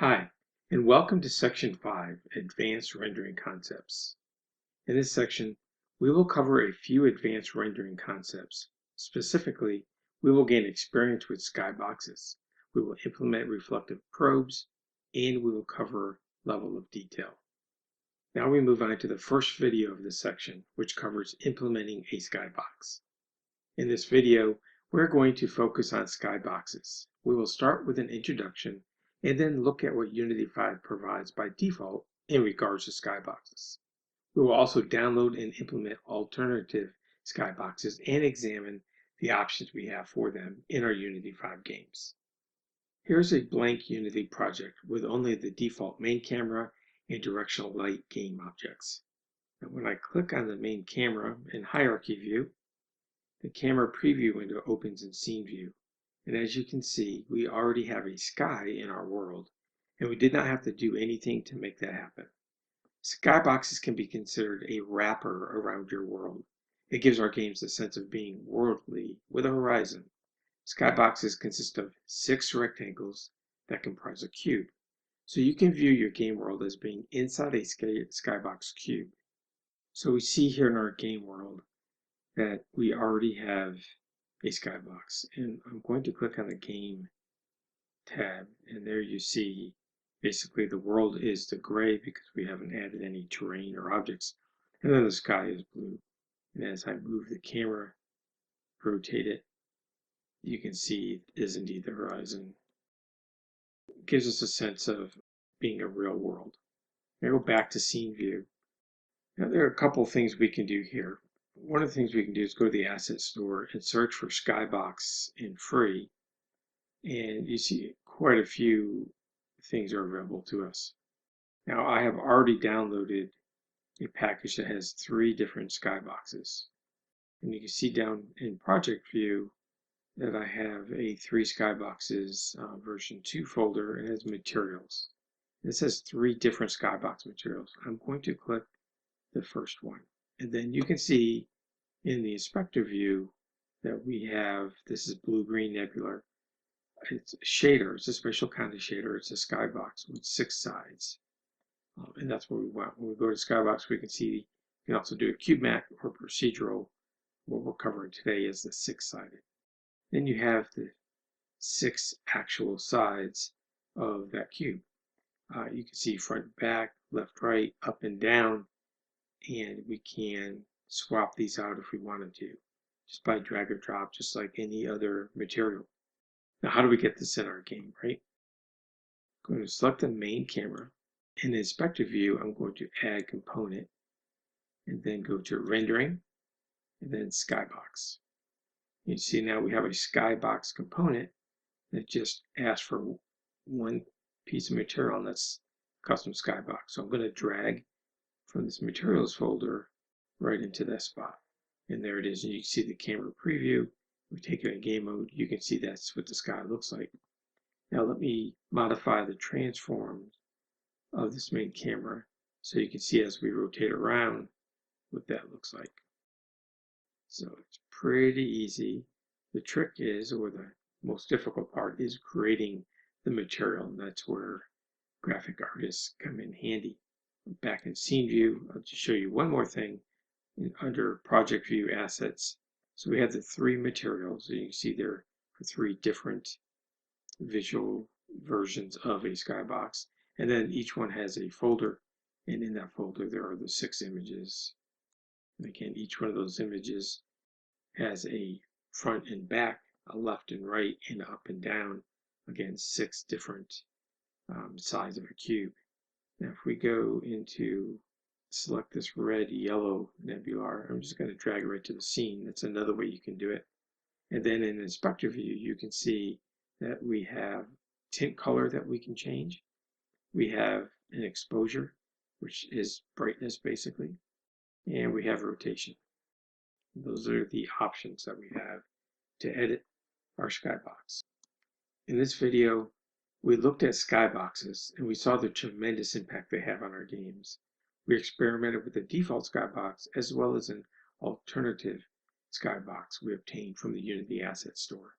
Hi, and welcome to Section 5, Advanced Rendering Concepts. In this section, we will cover a few advanced rendering concepts. Specifically, we will gain experience with skyboxes, we will implement reflective probes, and we will cover level of detail. Now we move on to the first video of this section, which covers implementing a skybox. In this video, we're going to focus on skyboxes. We will start with an introduction and then look at what Unity 5 provides by default in regards to skyboxes. We will also download and implement alternative skyboxes and examine the options we have for them in our Unity 5 games. Here's a blank Unity project with only the default main camera and directional light game objects. Now, when I click on the main camera in hierarchy view, the camera preview window opens in scene view. And as you can see, we already have a sky in our world, and we did not have to do anything to make that happen. Skyboxes can be considered a wrapper around your world. It gives our games a sense of being worldly with a horizon. Skyboxes consist of 6 rectangles that comprise a cube. So you can view your game world as being inside a skybox cube. So we see here in our game world that we already have a skybox, and I'm going to click on the game tab, and there you see basically the world is the gray because we haven't added any terrain or objects, and then the sky is blue. And as I move the camera, rotate it, you can see it is indeed the horizon. It gives us a sense of being a real world. Now go back to scene view. Now there are a couple of things we can do here. One of the things we can do is go to the asset store and search for Skybox in free, and you see quite a few things are available to us. Now I have already downloaded a package that has 3 different Skyboxes, and you can see down in project view that I have a 3 Skyboxes version 2 folder, and it has materials. This has 3 different Skybox materials. I'm going to click the first one, and then you can see in the inspector view that we have, this is blue-green nebular. It's a shader, it's a special kind of shader. It's a skybox with 6 sides. And that's what we want. When we go to skybox, we can see you can also do a cube map or procedural. What we're covering today is the 6-sided. Then you have the 6 actual sides of that cube. You can see front, back, left, right, up and down, and we can swap these out if we wanted to, just by drag or drop, just like any other material. Now, how do we get this in our game, right? I'm going to select the main camera. In the inspector view, I'm going to add component, and then go to rendering, and then skybox. You see now we have a skybox component that just asks for one piece of material, and that's custom skybox. So I'm going to drag from this materials folder right into that spot. And there it is. And you can see the camera preview. We take it in game mode. You can see that's what the sky looks like. Now let me modify the transform of this main camera so you can see as we rotate around what that looks like. So it's pretty easy. The trick is, or the most difficult part, is creating the material, and that's where graphic artists come in handy. Back in scene view, I'll just show you one more thing under project view assets. So we have the 3 materials. So you can see there are 3 different visual versions of a skybox, and then each one has a folder, and in that folder there are the 6 images. And again, each one of those images has a front and back, a left and right, and up and down. Again, 6 different sides of a cube. Now if we go into select this red yellow nebular, I'm just going to drag it right to the scene. That's another way you can do it. And then in inspector view, you can see that we have tint color that we can change. We have an exposure, which is brightness basically, and we have rotation. Those are the options that we have to edit our skybox. In this video, we looked at skyboxes and we saw the tremendous impact they have on our games. We experimented with the default skybox as well as an alternative skybox we obtained from the Unity Asset Store.